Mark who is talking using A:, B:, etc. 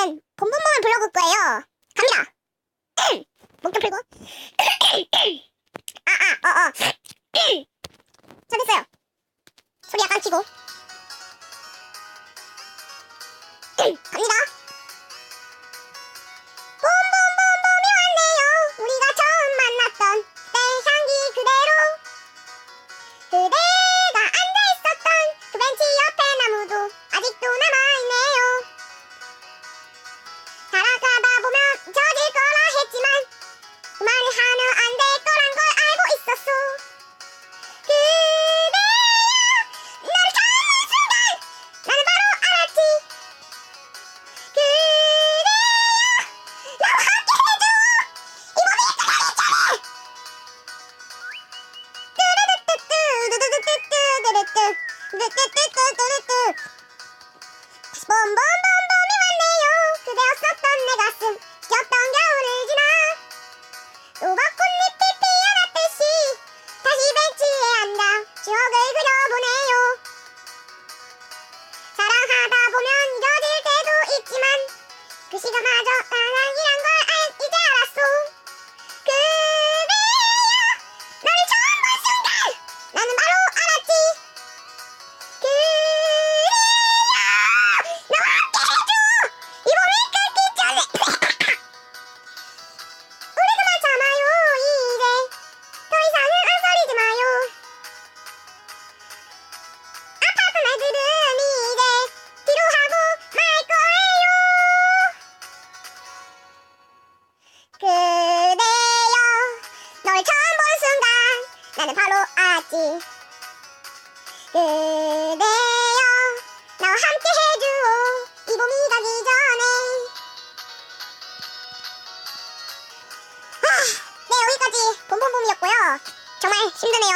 A: 오늘은 봄봄봄을 불러볼 거예요. 갑니다. 목 좀 풀고. 자, 됐어요. 소리 약간 키고. 갑니다. 봄봄봄봄이 왔네요. 우리가 처음 만났던 때 향기 그대로. 그대가 앉아있었던 그 벤치 옆에 나무도 아직도 남아있네요. 살아가다 보면 젖을 거라 했지만 그 말을 하면 안 될 거란 걸 알고 있었소. 그대야 나를 처음 본 순간 나는 바로 알았지. 그대야 나와 함께 해줘. 이 몸이 그대였잖아. 봄봄봄봄이 왔네요. 그대였었던 내 가슴 지겹던 겨울을 지나 우박꽃잎이 피어났듯이 다시 벤치에 앉아 추억을 그려보네요. 사랑하다 보면 잊어질 때도 있지만 그 시간마저 사랑이란 걸 이제 알았소. 그대야 나를 처음 본 순간 나는 바로 알았지. 그대야 나와 함께 해줘. 이 몸이 끓기 전에 우리 그만 참아요. 이제 더 이상은 앙설이지 마요. 아팠던 말들은 이제 뒤로 하고 말 거예요. 그대여 널 처음 본 순간 나는 바로 알았지. 그대여 나와 함께 해주오. 이 봄이 가기 전에. 네, 여기까지 봄봄봄이었고요. 정말 힘드네요.